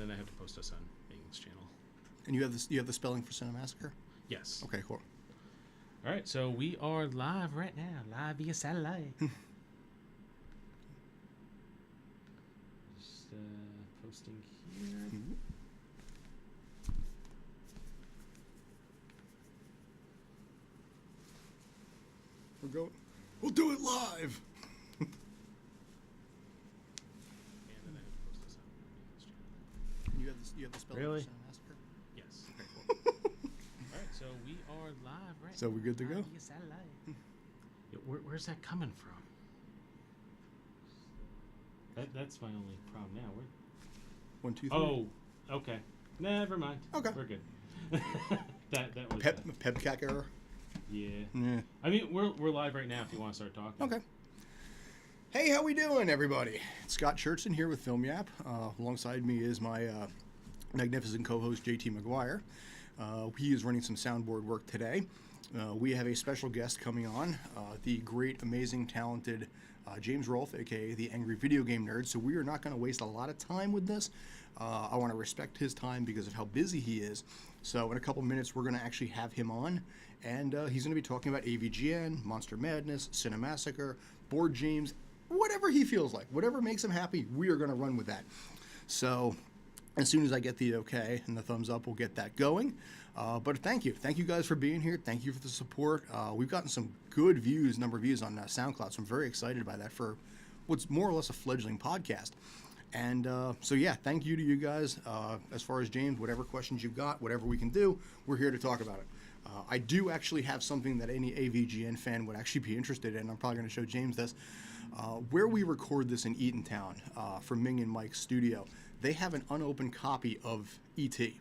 and then I have to post us on Megan's channel. And you have the spelling for Cinemassacre? Yes. Okay, cool. All right, so we are live right now, live via satellite. Just posting here. Mm-hmm. We'll do it live. And then I have to post us on Megan's channel. You have the spelling Really? for Cinemassacre? Yes. Okay, cool. All right, so we are live right So now. we good to go? Live via satellite. Yeah, where's that coming from? That's my only problem now. 1, 2, 3. Oh, okay. Never mind. Okay. We're good. that was Pepcac error. yeah. Yeah. I mean, we're live right now if you want to start talking. Okay. Hey, how we doing, everybody? Scott Churchson here with FilmYAP. Alongside me is my magnificent co-host, JT McGuire. He is running some soundboard work today. We have a special guest coming on, the great, amazing, talented James Rolfe, aka the Angry Video Game Nerd. So we are not going to waste a lot of time with this. I want to respect his time because of how busy he is. So in a couple minutes, we're going to actually have him on, and he's going to be talking about AVGN, Monster Madness, Cinemassacre, Board Games, whatever he feels like, whatever makes him happy. We are going to run with that. So as soon as I get the okay and the thumbs up, we'll get that going. But thank you guys for being here. Thank you for the support. We've gotten some good number of views on SoundCloud, so I'm very excited by that for what's more or less a fledgling podcast. And so yeah, thank you to you guys. As far as James, whatever questions you've got, whatever we can do, we're here to talk about it. I do actually have something that any AVGN fan would actually be interested in. I'm probably going to show James this. Where we record this in Eatontown for Ming and Mike's studio, they have an unopened copy of E.T.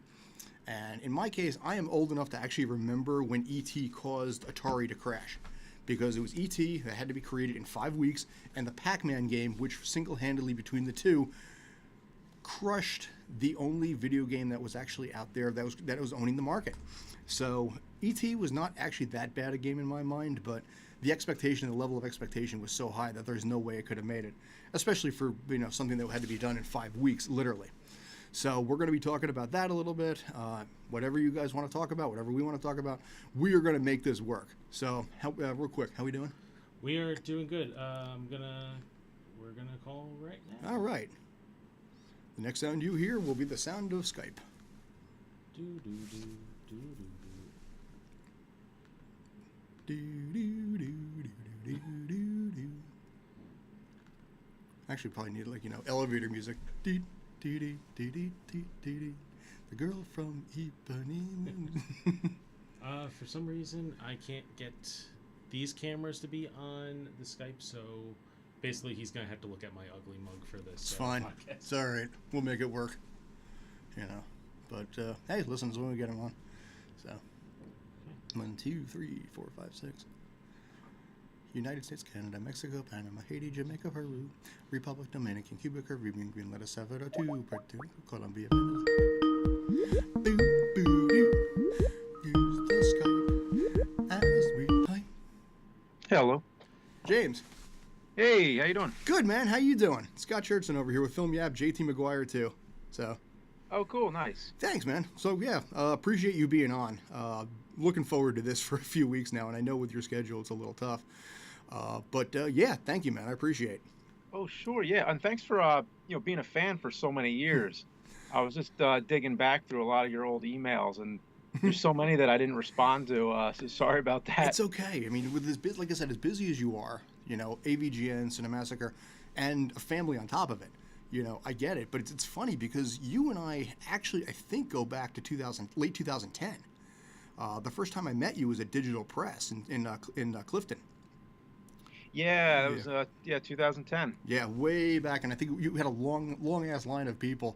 And in my case, I am old enough to actually remember when E.T. caused Atari to crash. Because it was E.T. that had to be created in 5 weeks, and the Pac-Man game, which single-handedly between the two, crushed the only video game that was actually out there that was owning the market. So E.T. was not actually that bad a game in my mind, but the level of expectation was so high that there's no way it could have made it, especially for something that had to be done in 5 weeks, literally. So we're going to be talking about that a little bit. Whatever you guys want to talk about, whatever we want to talk about, we are going to make this work. So real quick, how we doing? We are doing good. We're gonna call right now. All right. The next sound you hear will be the sound of Skype. Do do do do do Do do do do do do do. Actually, probably need elevator music. Dee dee dee dee dee dee dee. The girl from Ipanema. For some reason, I can't get these cameras to be on the Skype, so basically he's going to have to look at my ugly mug for this. It's fine. Podcast. It's all right. We'll make it work. But hey, listen, it's when we get them on. So, 1, 2, 3, 4, 5, 6. United States, Canada, Mexico, Panama, Haiti, Jamaica, Peru, Republic, Dominican, Cuba, Caribbean, Greenland, El Salvador, Puerto Rico, Colombia, Venezuela. Boo, boo, boo. Use the Skype as we play. Hello. James. Hey, how you doing? Good, man. How you doing? Scott Churchson over here with FilmYAP, JT McGuire too. So. Oh, cool. Nice. Thanks, man. So yeah, appreciate you being on. Looking forward to this for a few weeks now, and I know with your schedule it's a little tough. But yeah, thank you, man. I appreciate it. Oh, sure. Yeah, and thanks for being a fan for so many years. I was just digging back through a lot of your old emails, and there's so many that I didn't respond to. So sorry about that. It's okay. I mean, with this, like I said, as busy as you are, AVGN, Cinemassacre, and a family on top of it. I get it, but it's funny because you and I actually, I think, go back to late 2010. The first time I met you was at Digital Press in Clifton. Yeah, it was 2010. Yeah, way back, and I think you had a long ass line of people,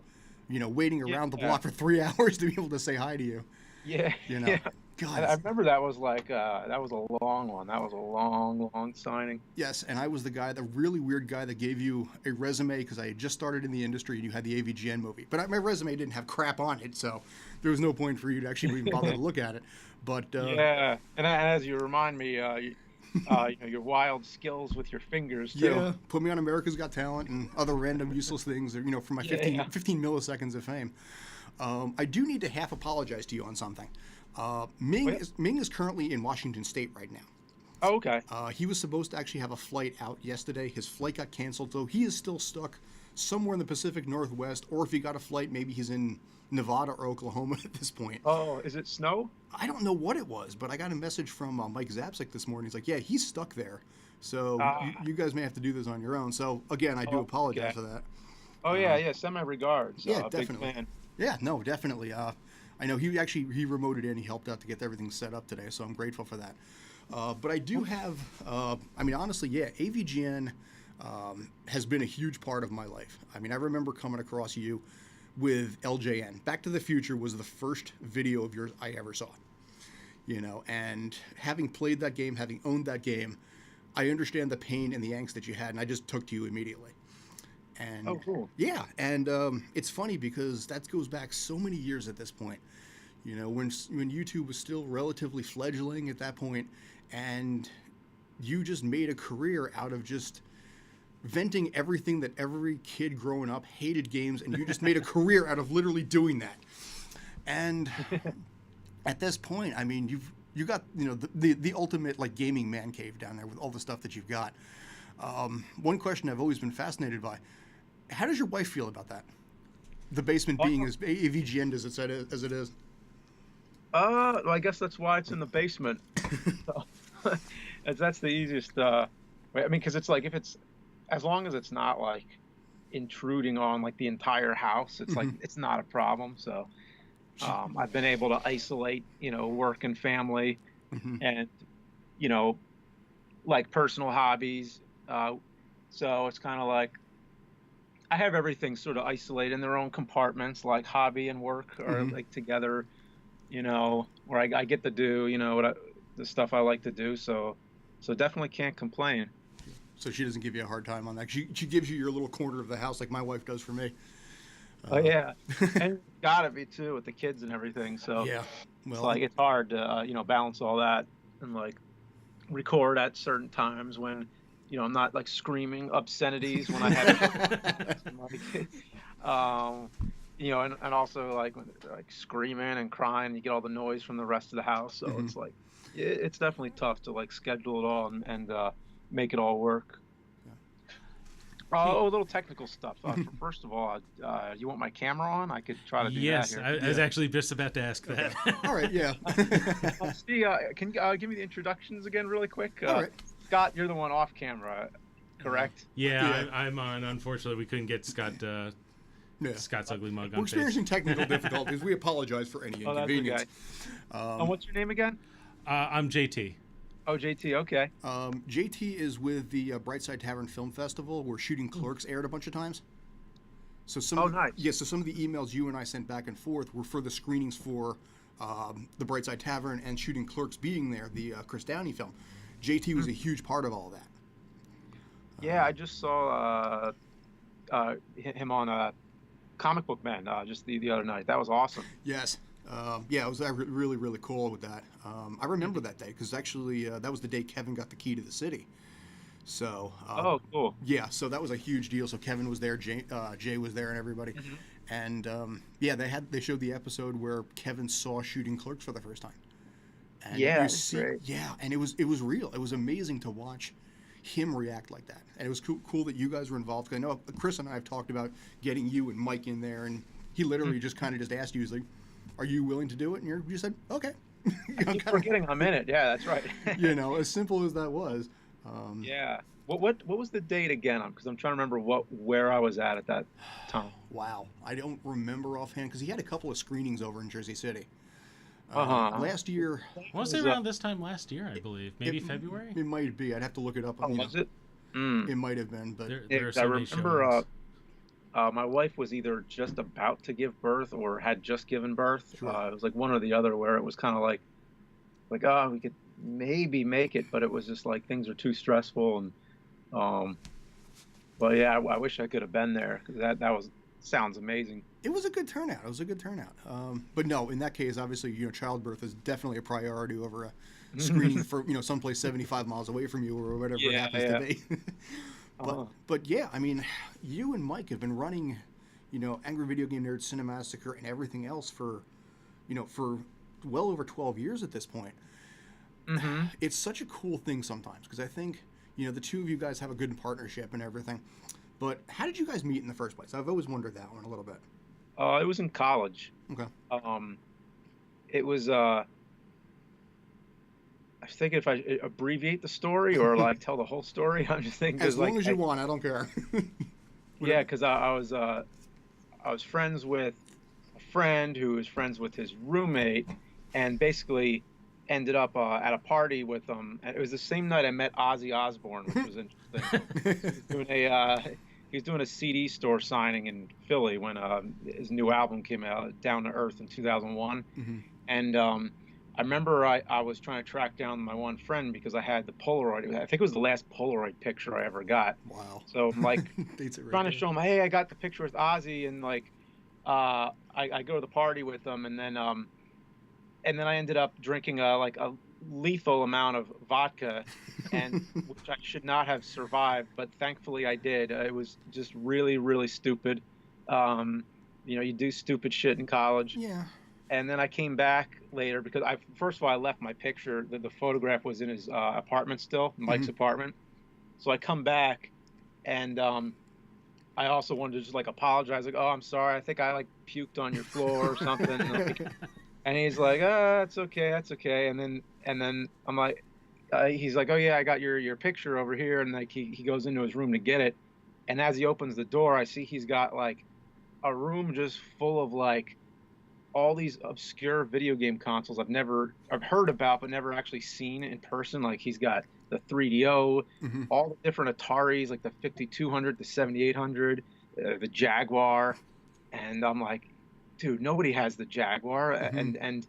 waiting around the block for 3 hours to be able to say hi to you. Yeah. Yeah. God, I remember that was that was a long one. That was a long signing. Yes, and I was the really weird guy that gave you a resume because I had just started in the industry and you had the AVGN movie. But my resume didn't have crap on it, so there was no point for you to actually even bother to look at it. But yeah, and as you remind me, your wild skills with your fingers too. Yeah, put me on America's Got Talent and other random useless things, for my 15 milliseconds of fame. I do need to half apologize to you on something. Ming is currently in Washington State right now. Oh, okay. He was supposed to actually have a flight out yesterday. His flight got canceled, so he is still stuck somewhere in the Pacific Northwest, or if he got a flight, maybe he's in Nevada or Oklahoma at this point. Oh, is it snow? I don't know what it was, but I got a message from Mike Zapsik this morning. He's like, yeah, he's stuck there. So you guys may have to do this on your own. So, again, I do apologize for that. Oh, yeah. Send my regards. Yeah, definitely. Big fan. Yeah, no, definitely. I know he remoted in. He helped out to get everything set up today, so I'm grateful for that. But I do have, honestly, AVGN has been a huge part of my life. I remember coming across you with LJN. Back to the Future was the first video of yours I ever saw. And having played that game, having owned that game, I understand the pain and the angst that you had, and I just took to you immediately. And oh, cool. Yeah, and it's funny because that goes back so many years at this point. When YouTube was still relatively fledgling at that point, and you just made a career out of just venting everything that every kid growing up hated games, and you just made a career out of literally doing that. And at this point, you got the ultimate like gaming man cave down there with all the stuff that you've got. One question I've always been fascinated by: how does your wife feel about that? The basement being as AVGN as it is. Well, I guess that's why it's in the basement. That's the easiest way. Because it's like, if it's, as long as it's not like intruding on like the entire house, it's like it's not a problem. So I've been able to isolate, work and family, and like personal hobbies. So it's kind of like I have everything sort of isolated in their own compartments, like hobby and work are like together. Where I get to do, the stuff I like to do. So definitely can't complain. So she doesn't give you a hard time on that. She gives you your little corner of the house like my wife does for me. Oh, yeah. And gotta be, too, with the kids and everything. So yeah. Well, it's like, it's hard to, balance all that and, like, record at certain times when, I'm not, like, screaming obscenities when I have and also like screaming and crying, you get all the noise from the rest of the house. So it's like, it's definitely tough to like schedule it all and make it all work. A little technical stuff. First of all, you want my camera on? I could try to do that here. Yes, I was actually just about to ask that. All right, yeah. Steve, can you give me the introductions again really quick? All right. Scott, you're the one off camera, correct? Yeah. I'm on. Unfortunately, we couldn't get Scott. Scott's ugly mug on. We're experiencing technical difficulties. We apologize for any inconvenience. And what's your name again? I'm JT. Oh, JT, okay. JT is with the Brightside Tavern Film Festival, where Shooting Clerks aired a bunch of times. So nice. Yeah, so some of the emails you and I sent back and forth were for the screenings for the Brightside Tavern and Shooting Clerks being there, the Chris Downey film. JT was a huge part of all that. Yeah, I just saw him on Comic Book Man just the other night. That was awesome. Yes. It was really, really cool with that. I remember that day because actually that was the day Kevin got the key to the city. So. Oh, cool. Yeah, so that was a huge deal. So Kevin was there, Jay was there, and everybody. And they showed the episode where Kevin saw Shooting Clerks for the first time. And great. Yeah, and it was real. It was amazing to watch him react like that. And it was cool that you guys were involved. I know Chris and I have talked about getting you and Mike in there, and he literally just kind of just asked you, he's like, "Are you willing to do it?" And you said, "Okay." I keep forgetting I'm in it. Yeah, that's right. As simple as that was. Yeah. What was the date again? Because I'm trying to remember where I was at that time. Wow, I don't remember offhand because he had a couple of screenings over in Jersey City. Last year. Was it around this time last year, I believe? Maybe February? It might be. I'd have to look it up. Was it? It might have been, but there are so I many remember my wife was either just about to give birth or had just given birth. Sure. It was like one or the other, where it was kind of like we could maybe make it, but it was just like things are too stressful. And but yeah, I wish I could have been there because that sounds amazing. It was a good turnout. But no, in that case, obviously, childbirth is definitely a priority over screening for, you know, someplace 75 miles away from you or whatever it happens to be. But yeah, I mean, you and Mike have been running, you know, Angry Video Game Nerd, Cinemassacre, and everything else for, you know, for well over 12 years at this point. It's such a cool thing sometimes, because I think, you know, the two of you guys have a good partnership and everything. But how did you guys meet in the first place? I've always wondered that one a little bit. It was in college. Okay. It was I was thinking if I abbreviate the story or like tell the whole story. I'm just thinking as long as you want. I don't care. Yeah, because I was friends with a friend who was friends with his roommate, and basically ended up at a party with them. It was the same night I met Ozzy Osbourne, which was interesting. He was doing a CD store signing in Philly when his new album came out, Down to Earth, in 2001. And I remember I was trying to track down my one friend because I had the Polaroid. I think it was the last Polaroid picture I ever got. Wow. So I'm like trying to show him, hey, I got the picture with Ozzy, and like I go to the party with him, and then I ended up drinking like a lethal amount of vodka, and which I should not have survived, but thankfully I did. It was just really, really stupid. You know, you do stupid shit in college. Yeah. And then I came back later because first of all, I left my picture. The photograph was in his apartment still, Mike's apartment. So I come back, and I also wanted to just like apologize, like, oh, I'm sorry, I think I like puked on your floor or something. And he's like, that's okay, that's okay. And then I'm like, he's like, oh yeah, I got your picture over here. And like he goes into his room to get it, and as he opens the door, I see he's got like a room just full of like all these obscure video game consoles I've heard about but never actually seen in person. Like he's got the 3DO, all the different Ataris, like the 5200, the 7800, the Jaguar, and I'm like, dude, nobody has the Jaguar. And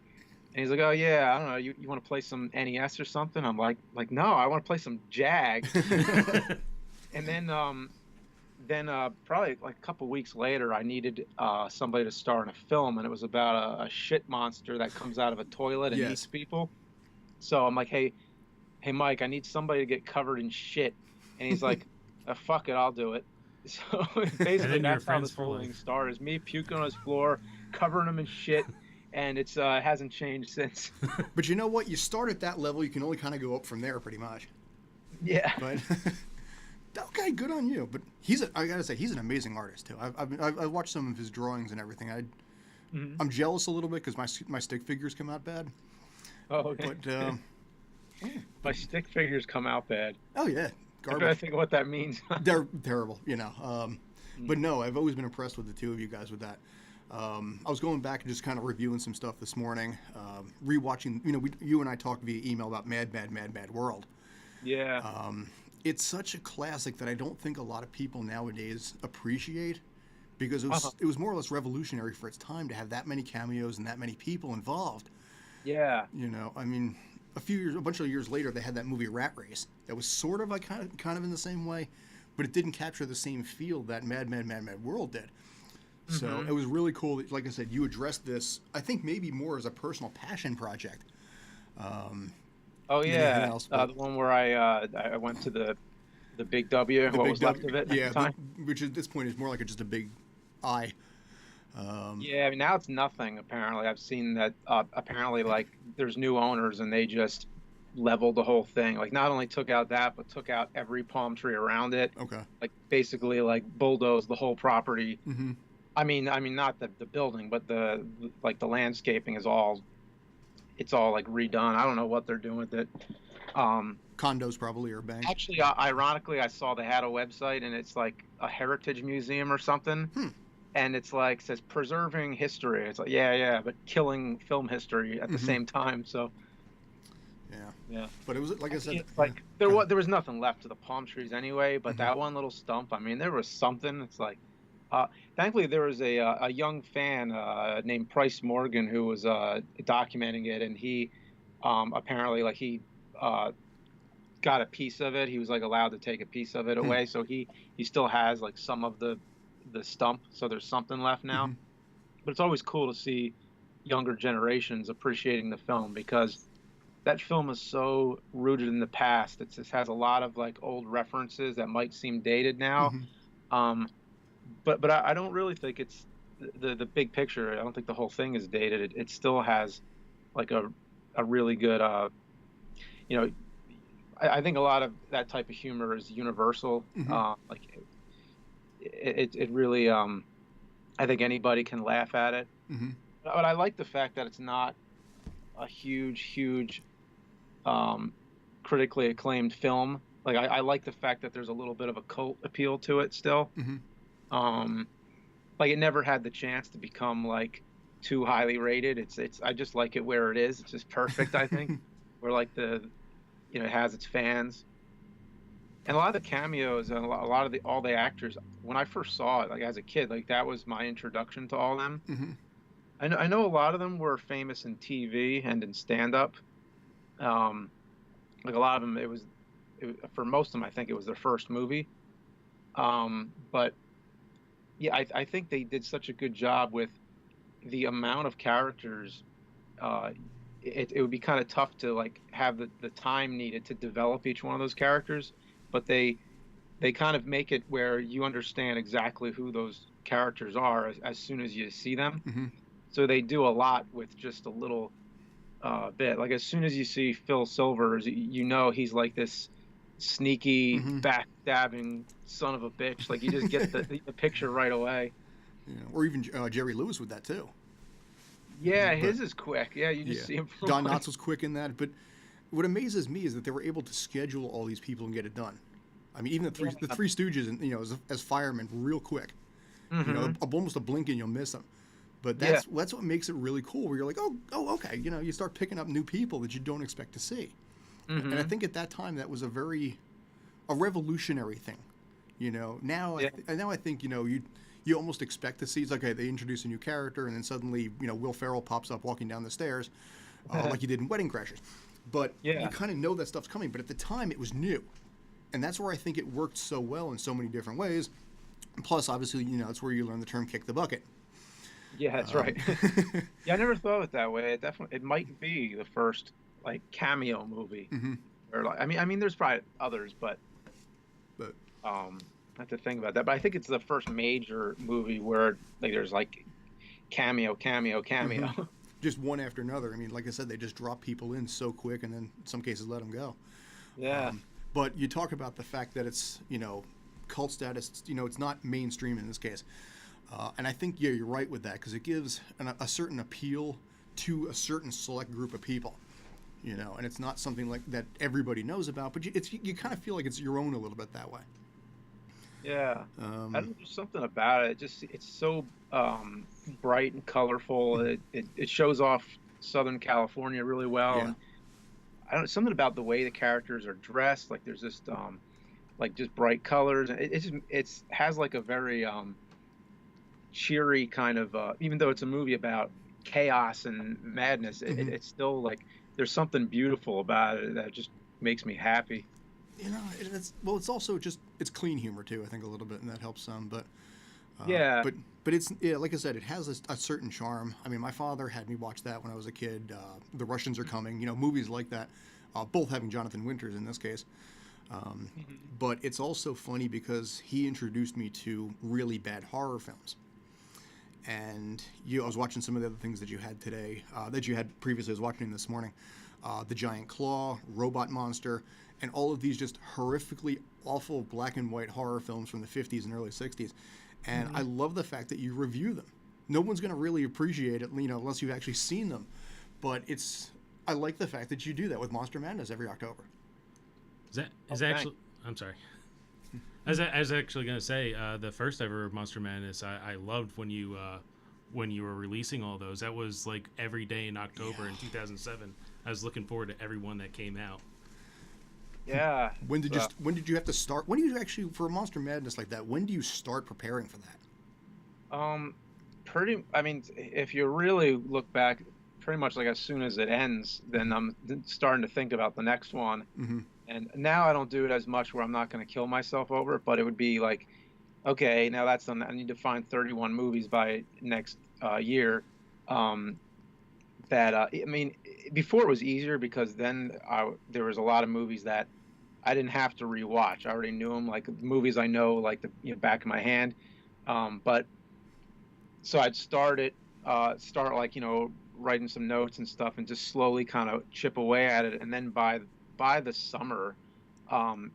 he's like, oh yeah, I don't know, you want to play some NES or something? I'm like no, I want to play some Jag. And then probably like a couple weeks later, I needed somebody to star in a film, and it was about a shit monster that comes out of a toilet and eats people. So I'm like, hey Mike, I need somebody to get covered in shit. And he's like, fuck it, I'll do it. So basically that's how this whole thing started, is me puking on his floor, covering him in shit, and it hasn't changed since. But you know what? You start at that level, you can only kind of go up from there pretty much. Yeah. But okay, good on you. But I gotta say, he's an amazing artist too. I've watched some of his drawings and everything. I'm jealous a little bit because my stick figures come out bad. Oh, okay. But my stick figures come out bad. Oh yeah, garbage. I think what that means. They're terrible, you know. But no, I've always been impressed with the two of you guys with that. I was going back and just kind of reviewing some stuff this morning, rewatching. You know, you and I talked via email about Mad World. Yeah. It's such a classic that I don't think a lot of people nowadays appreciate, because it was more or less revolutionary for its time to have that many cameos and that many people involved. Yeah. You know, I mean, a bunch of years later, they had that movie Rat Race that was sort of like kind of in the same way, but it didn't capture the same feel that Mad World did. So it was really cool that, like I said, you addressed this, I think maybe more as a personal passion project. Oh yeah, else, the one where I went to the Big W, what was left of it at the time. Which at this point is more like just a big eye. Yeah, I mean, now it's nothing, apparently. I've seen that apparently like there's new owners and they just leveled the whole thing. Like not only took out that, but took out every palm tree around it. Okay. Like basically like bulldozed the whole property. I mean not the building, but the landscaping is all like redone. I don't know what they're doing with it. Condos probably, or banks. Actually, ironically, I saw they had a website, and it's like a heritage museum or something. And it's like, says preserving history. It's like, yeah, but killing film history at the same time. So yeah. But it was, like I said, like there was nothing left to the palm trees anyway. But that one little stump, I mean, there was something. It's like, thankfully there was a young fan named Price Morgan who was documenting it, and he apparently like he got a piece of it. He was like allowed to take a piece of it away, so he still has like some of the stump, so there's something left now. But it's always cool to see younger generations appreciating the film, because that film is so rooted in the past. It just has a lot of like old references that might seem dated now. Hmm. Um, but I don't really think it's the big picture. I don't think the whole thing is dated. It still has like a really good you know I think a lot of that type of humor is universal. Hmm. Like it really I think anybody can laugh at it. Hmm. But I like the fact that it's not a huge um, critically acclaimed film. Like I like the fact that there's a little bit of a cult appeal to it still. Hmm. Um, like it never had the chance to become like too highly rated. It's I just like it where it is. It's just perfect, I think. Where like it has its fans. And a lot of the cameos and a lot of the all the actors, when I first saw it, like as a kid, like that was my introduction to all of them. Hmm. I know a lot of them were famous in TV and in stand-up. Um, like a lot of them, for most of them, I think it was their first movie. But yeah, I think they did such a good job with the amount of characters. Uh, it would be kind of tough to like have the time needed to develop each one of those characters, but they kind of make it where you understand exactly who those characters are as soon as you see them. Hmm. So they do a lot with just a little bit. Like as soon as you see Phil Silvers, you know he's like this sneaky, Hmm. backstabbing son of a bitch. Like you just get the picture right away. Yeah. Or even Jerry Lewis with that too. Yeah, But his is quick. Yeah, you yeah, just see him from Don like, Knotts was quick in that. But what amazes me is that they were able to schedule all these people and get it done. I mean, even the yeah. Three Stooges, and as firemen, real quick. Hmm. Almost a blink and you'll miss them. But Yeah. that's what makes it really cool. Where you're like, oh, okay. You start picking up new people that you don't expect to see. And I Hmm. think at that time that was a revolutionary thing. Now Yeah. now I think you almost expect to see. It's like, okay, they introduce a new character, and then suddenly Will Ferrell pops up walking down the stairs, like he did in Wedding Crashers. But you Yeah. kind of know that stuff's coming. But at the time, it was new, and that's where I think it worked so well in so many different ways. Plus, obviously, that's where you learn the term "kick the bucket." Yeah, that's right. Yeah, I never thought of it that way. It might be the first like cameo movie, Hmm. or like I mean, there's probably others, but But I have to think about that. But I think it's the first major movie where like there's like cameo, cameo, hmm cameo. just one after another. I mean, like I said, they just drop people in so quick, and then in some cases let them go. Yeah. But you talk about the fact that it's cult status. It's not mainstream in this case, and I think you're right with that because it gives a certain appeal to a certain select group of people. And it's not something like that everybody knows about, but you kind of feel like it's your own a little bit that way. Yeah. I don't Um, know, there's something about it. It's so bright and colorful. It shows off Southern California really well, yeah. and I don't something about the way the characters are dressed. Like there's just like just bright colors. It's has like a very cheery kind of even though it's a movie about chaos and madness, Hmm. it's still like there's something beautiful about it that just makes me happy. It's also just it's clean humor too. I think a little bit, and that helps some. But uh, Yeah. but but it's yeah, like I said, it has a certain charm. I mean, my father had me watch that when I was a kid. The Russians Are Coming. Movies like that, both having Jonathan Winters in this case. Um, Mhm. but it's also funny because he introduced me to really bad horror films. And I was watching some of the other things that you had today, that you had previously. I was watching this morning, The Giant Claw, Robot Monster, and all of these just horrifically awful black and white horror films from the 50s and early 60s. And I Mhm. love the fact that you review them. No one's going to really appreciate it, unless you've actually seen them. But I like the fact that you do that with Monster Madness every October. Oh, Is thanks. actually? I'm sorry. I was actually gonna say the first ever Monster Madness. I loved when you were releasing all those. That was like every day in October in 2007. I was looking forward to every one that came out. Yeah. So, When did you have to start? When do you actually for a Monster Madness like that? When do you start preparing for that? um, pretty. I mean, if you really look back, pretty much like as soon as it ends, then I'm starting to think about the next one. Mm-hmm. And now I don't do it as much where I'm not going to kill myself over it, but it would be like, okay, now that's done. I need to find 31 movies by next year. Um, that I mean, before it was easier because then there was a lot of movies that I didn't have to rewatch. I already knew them, like movies I know, like the back of my hand. But so I'd start like writing some notes and stuff, and just slowly kind of chip away at it. And then by the summer,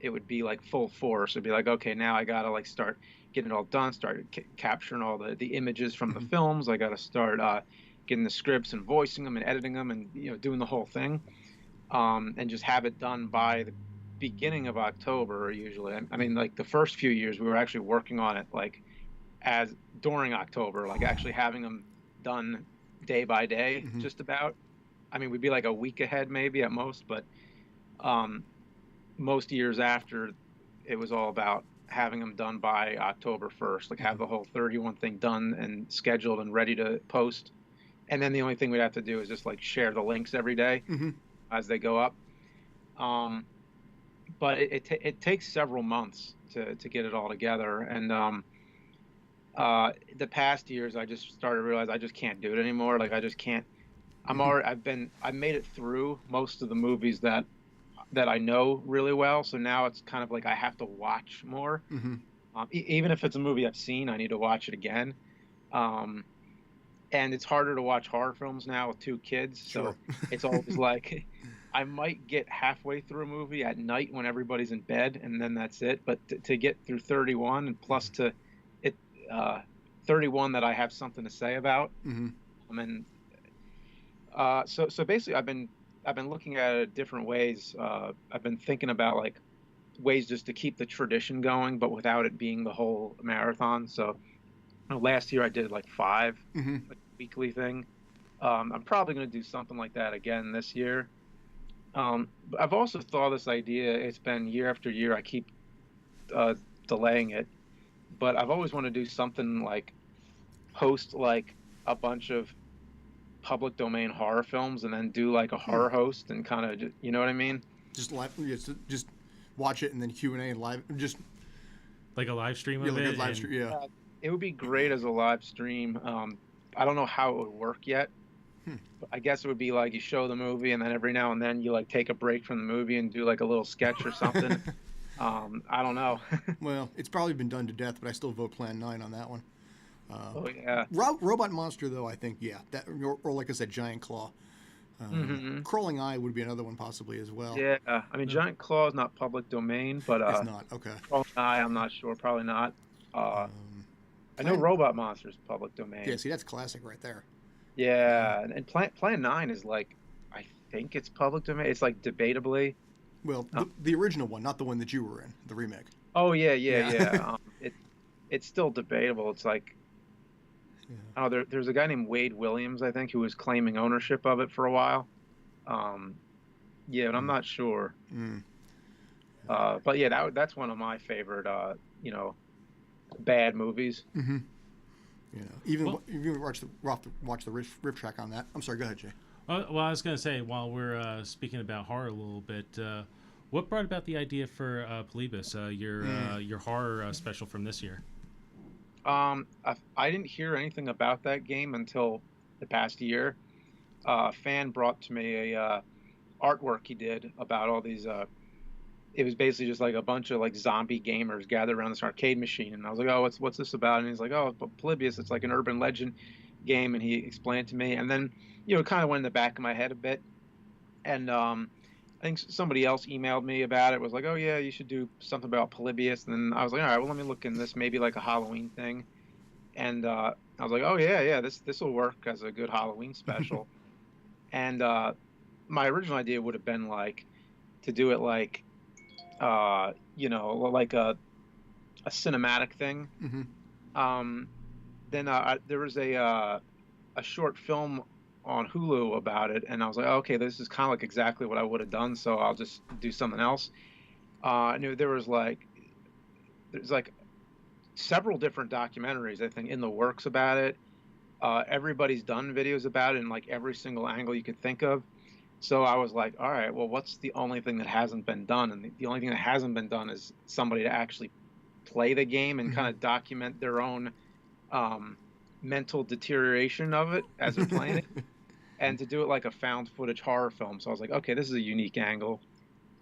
it would be like full force. It'd be like, okay, now I gotta like start getting it all done, start capturing all the images from the films. I gotta start getting the scripts and voicing them and editing them and doing the whole thing, and just have it done by the beginning of October usually. I mean, like the first few years we were actually working on it like as during October, like actually having them done day by day, just about. I mean, we'd be like a week ahead maybe at most, but most years after, it was all about having them done by October 1st, like have the whole 31 thing done and scheduled and ready to post. And then the only thing we'd have to do is just like share the links every day as they go up. But it takes several months to get it all together. And the past years, I just started to realize I just can't do it anymore. Like I just can't. I've made it through most of the movies that I know really well. So now it's kind of like I have to watch more. Even if it's a movie I've seen, I need to watch it again. And it's harder to watch horror films now with 2 kids. So it's always like I might get halfway through a movie at night when everybody's in bed, and then that's it. But to get through 31 and plus 31 that I have something to say about. So basically I've been looking at it different ways. I've been thinking about like ways just to keep the tradition going, but without it being the whole marathon. So last year I did like 5, like weekly thing. I'm probably going to do something like that again this year. But I've also thought of this idea. It's been year after year. I keep delaying it, but I've always wanted to do something like host like a bunch of public domain horror films and then do like a horror host and kind of, you know what I mean? Just live, just watch it and then Q&A and live, just like a live stream of like it. A live stream, yeah. It would be great as a live stream. I don't know how it would work yet. But I guess it would be like you show the movie and then every now and then you like take a break from the movie and do like a little sketch or something. I don't know. Well, it's probably been done to death, but I still vote Plan 9 on that one. Oh yeah. Robot Monster though, I think that or like I said, Giant Claw. Crawling Eye would be another one possibly as well. Yeah, I mean Giant Claw is not public domain, but it's not. Okay. Crawling Eye, I'm not sure, probably not. I know Robot Monster is public domain. Yeah, see that's classic right there. Yeah, and Plan 9 is like, I think it's public domain. It's like debatably. Well, the original one, not the one that you were in, the remake. Oh yeah. It's still debatable. It's like, there's a guy named Wade Williams, I think, who was claiming ownership of it for a while. But I'm not sure. But yeah, that's one of my favorite, bad movies. Even watch the riff track on that. I'm sorry, go ahead, Jay. Well, I was going to say, while we're speaking about horror a little bit, what brought about the idea for Polybus, your horror special from this year? I didn't hear anything about that game until the past year. A fan brought to me a artwork he did about all these. It was basically just like a bunch of like zombie gamers gathered around this arcade machine, and I was like, "Oh, what's this about?" And he's like, "Oh, Polybius. It's like an urban legend game," and he explained it to me, and then it kind of went in the back of my head a bit, and I think somebody else emailed me about it. Was like, "Oh yeah, you should do something about Polybius," and then I was like, "All right, well let me look in this, maybe like a Halloween thing," and I was like, "Oh yeah, this will work as a good Halloween special," and my original idea would have been like to do it like. Like a cinematic thing. Then there was a short film on Hulu about it, and I was like, okay, this is kind of like exactly what I would have done, so I'll just do something else. I knew there's like several different documentaries, I think, in the works about it. Everybody's done videos about it in like every single angle you could think of. So I was like, all right, well, what's the only thing that hasn't been done? And the only thing that hasn't been done is somebody to actually play the game and kind of document their own mental deterioration of it as they're playing it. and to do it like a found footage horror film. So I was like, okay, this is a unique angle.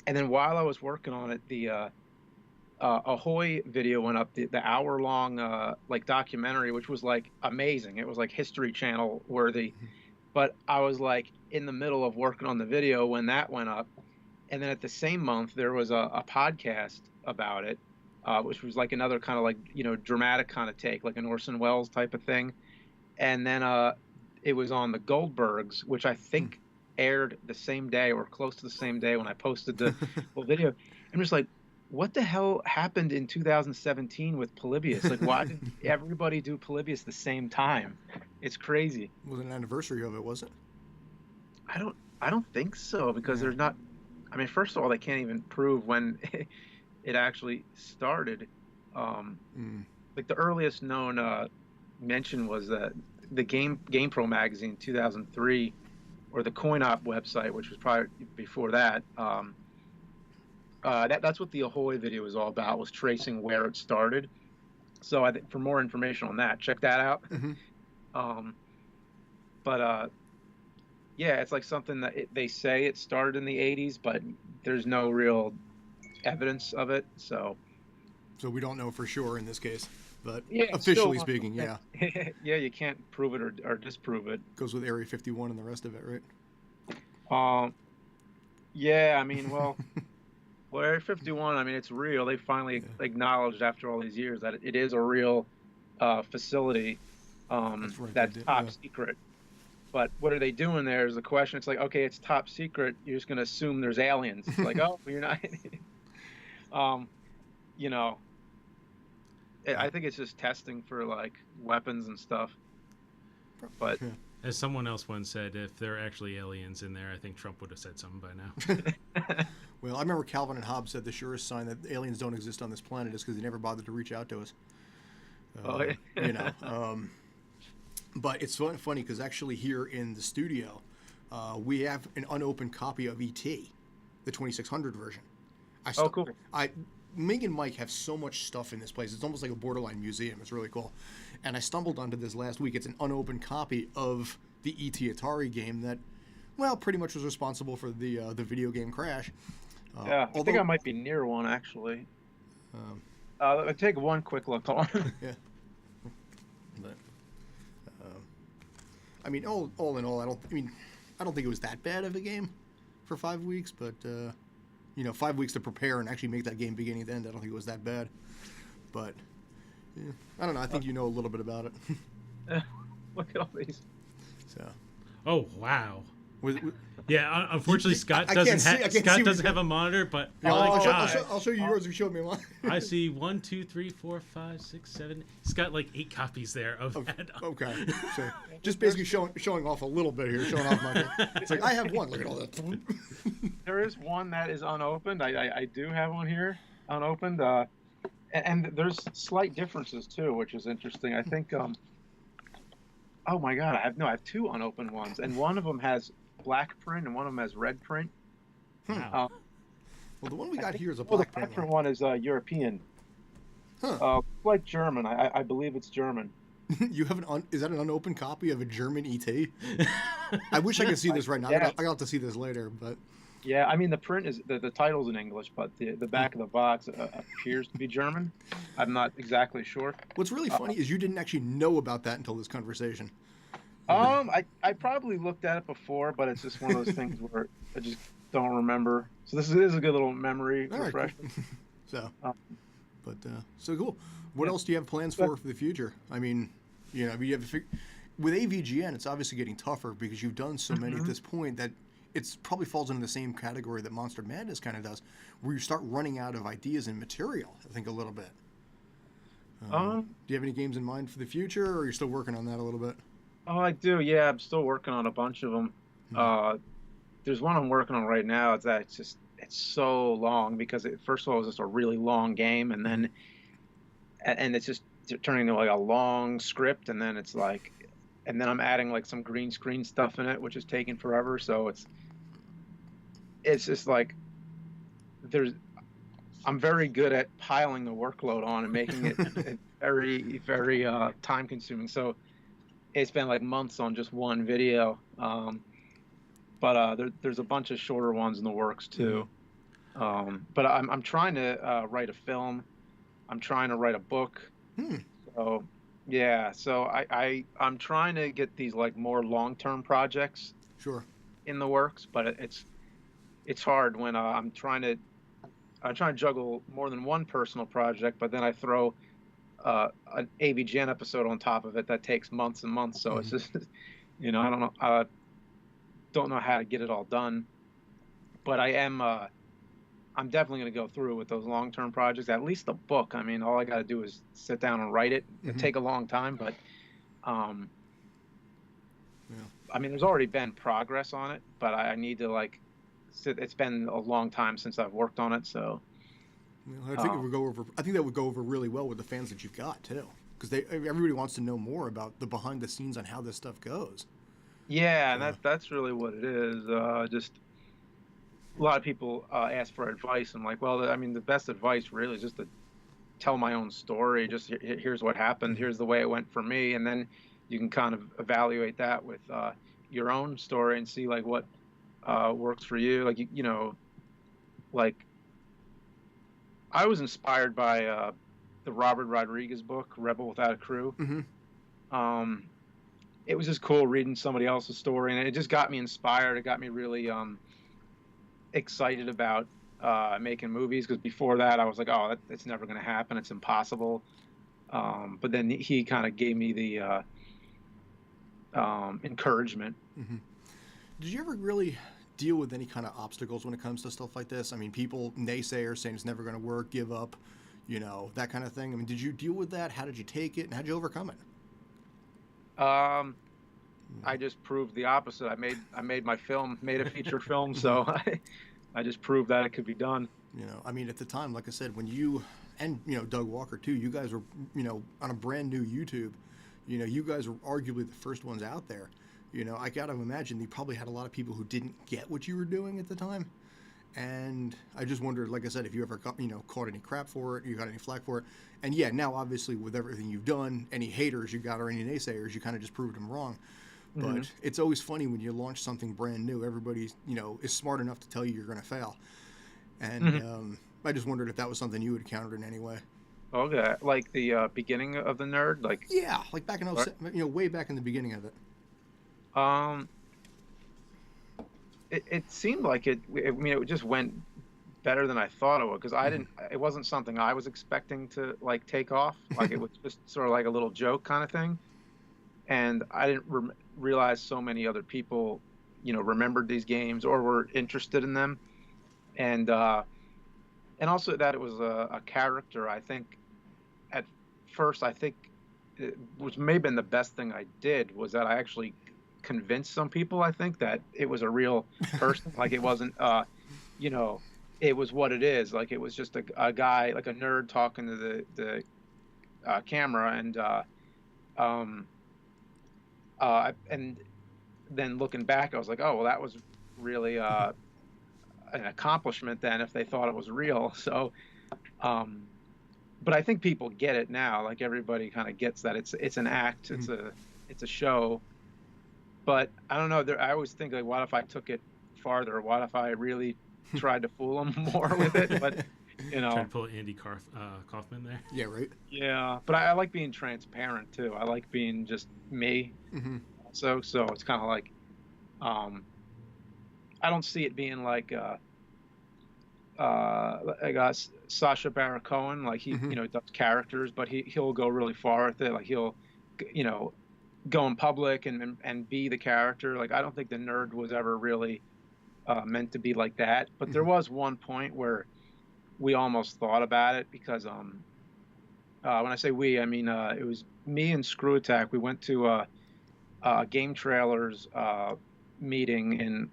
And then while I was working on it, the Ahoy video went up, the hour long like documentary, which was like amazing. It was like History Channel worthy. But I was like in the middle of working on the video when that went up. And then at the same month, there was a podcast about it, which was like another kind of like, dramatic kind of take, like an Orson Welles type of thing. And then it was on the Goldbergs, which I think aired the same day or close to the same day when I posted the full video. I'm just like, what the hell happened in 2017 with Polybius? Like, why did everybody do Polybius the same time? It's crazy. It was an anniversary of it, was it? I don't think so, because there's not. I mean, first of all, they can't even prove when it actually started. Like the earliest known mention was that the GamePro magazine 2003, or the CoinOp website, which was probably before that. That's what the Ahoy video was all about, was tracing where it started. So I think for more information on that, check that out. Yeah, it's like something that they say it started in the 80s, but there's no real evidence of it. So we don't know for sure in this case, but yeah, officially speaking, yeah. Yeah, you can't prove it or disprove it. Goes with Area 51 and the rest of it, right? Yeah, I mean, well, Area 51, I mean, it's real. They finally acknowledged after all these years that it is a real facility that's top secret. But what are they doing there is the question. It's like, okay, it's top secret. You're just going to assume there's aliens. It's like, oh, you're not. I think it's just testing for like weapons and stuff. But as someone else once said, if there are actually aliens in there, I think Trump would have said something by now. Well, I remember Calvin and Hobbes said the surest sign that aliens don't exist on this planet is because they never bothered to reach out to us. But it's funny because actually here in the studio, we have an unopened copy of E.T., the 2600 version. Cool. Mig and Mike have so much stuff in this place. It's almost like a borderline museum. It's really cool. And I stumbled onto this last week. It's an unopened copy of the E.T. Atari game that, well, pretty much was responsible for the video game crash. I think I might be near one, actually. I'll take one quick look on. Yeah. But, I mean, all in all, I don't think it was that bad of a game for 5 weeks, but 5 weeks to prepare and actually make that game beginning to end, I don't think it was that bad. But yeah, I don't know. I think you know a little bit about it. Look at all these. So. Oh wow. Yeah, unfortunately, Scott doesn't have a monitor, but I'll show you yours. You showed me mine. I see 1, 2, 3, 4, 5, 6, 7. He's got like 8 copies there of that. Okay, so just basically showing off a little bit here, showing off my. It's like I have one. Look at all that. There is one that is unopened. I do have one here unopened, and there's slight differences too, which is interesting. I think. Oh my God, I have 2 unopened ones, and one of them has black print and one of them has red print. Well, the one we got here is a black print. The black print one is European. Like German. I believe it's German. You have is that an unopened copy of a German ET? I wish I could see this right now. Yeah. I got to see this later, but. Yeah, I mean the print is the title's in English, but the back of the box appears to be German. I'm not exactly sure. What's really funny is you didn't actually know about that until this conversation. I probably looked at it before, but it's just one of those things where I just don't remember. So this is a good little memory refresher. Cool. So cool. What else do you have plans for the future? I mean, you have with AVGN, it's obviously getting tougher because you've done so many at this point that it probably falls into the same category that Monster Madness kind of does, where you start running out of ideas and material, I think, a little bit. Do you have any games in mind for the future, or are you still working on that a little bit? Oh, I do. Yeah, I'm still working on a bunch of them. There's one I'm working on right now. It's so long because first of all, it was just a really long game, and then it's just turning into like a long script, and then it's like, and then I'm adding like some green screen stuff in it, which is taking forever. So it's just like I'm very good at piling the workload on and making it very, very time consuming. So it's been like months on just one video. But there's a bunch of shorter ones in the works too. But I'm trying to write a film. I'm trying to write a book. So yeah, so I'm trying to get these like more long-term projects Sure. in the works, but it's hard when I'm trying to juggle more than one personal project, but then I throw an AVGN episode on top of it that takes months and months. So it's just, I don't know how to get it all done, but I'm definitely going to go through with those long-term projects. At least the book. I mean, all I got to do is sit down and write it. It take a long time, but I mean, there's already been progress on it, but I need to like sit. It's been a long time since I've worked on it, so. Well, I think it would go over. I think that would go over really well with the fans that you've got too, because everybody wants to know more about the behind the scenes on how this stuff goes. Yeah, and that's really what it is. Just a lot of people ask for advice. I'm like, well, I mean, the best advice really is just to tell my own story. Just here's what happened. Here's the way it went for me, and then you can kind of evaluate that with your own story and see like what works for you. Like like I was inspired by the Robert Rodriguez book, Rebel Without a Crew. It was just cool reading somebody else's story, and it just got me inspired. It got me really excited about making movies, because before that I was like, oh, it's never going to happen. It's impossible. But then he kind of gave me the encouragement. Did you ever really deal with any kind of obstacles when it comes to stuff like this? I mean, people, naysayers saying it's never going to work, give up, that kind of thing. I mean, did you deal with that? How did you take it, and how did you overcome it? I just proved the opposite. I made my film, made a feature film, so I just proved that it could be done. I mean, at the time, like I said, when you and Doug Walker too, you guys were on a brand new YouTube. You guys were arguably the first ones out there. I got to imagine you probably had a lot of people who didn't get what you were doing at the time. And I just wondered, like I said, if you ever got, caught any crap for it, you got any flack for it. And yeah, now obviously with everything you've done, any haters you got or any naysayers, you kind of just proved them wrong. But it's always funny when you launch something brand new, everybody, is smart enough to tell you you're going to fail. And I just wondered if that was something you had encountered in any way. Okay, like the beginning of the Nerd, like. Yeah, like back in way back in the beginning of it. It seemed like it just went better than I thought it would, because it wasn't something I was expecting to like take off. Like it was just sort of like a little joke kind of thing. And I didn't realize so many other people, remembered these games or were interested in them. And also that it was a character. I think at first, which may have been the best thing I did, was that I actually convinced some people, I think, that it was a real person. Like it wasn't, it was what it is. Like it was just a guy, like a nerd talking to the camera, and then looking back, I was like, oh, well, that was really an accomplishment then, if they thought it was real. So, but I think people get it now. Like everybody kind of gets that it's an act, it's a show. But I don't know. I always think, like, what if I took it farther? What if I really tried to fool them more with it? But try to pull Andy Kaufman there. Yeah, right. Yeah, but I like being transparent too. I like being just me. So it's kind of like, I don't see it being like Sacha Baron Cohen. Like he does characters, but he'll go really far with it. Like he'll go in public and be the character. Like I don't think the Nerd was ever really meant to be like that. But there was one point where we almost thought about it, because when I say we, I mean it was me and Screw Attack. We went to a Game Trailers meeting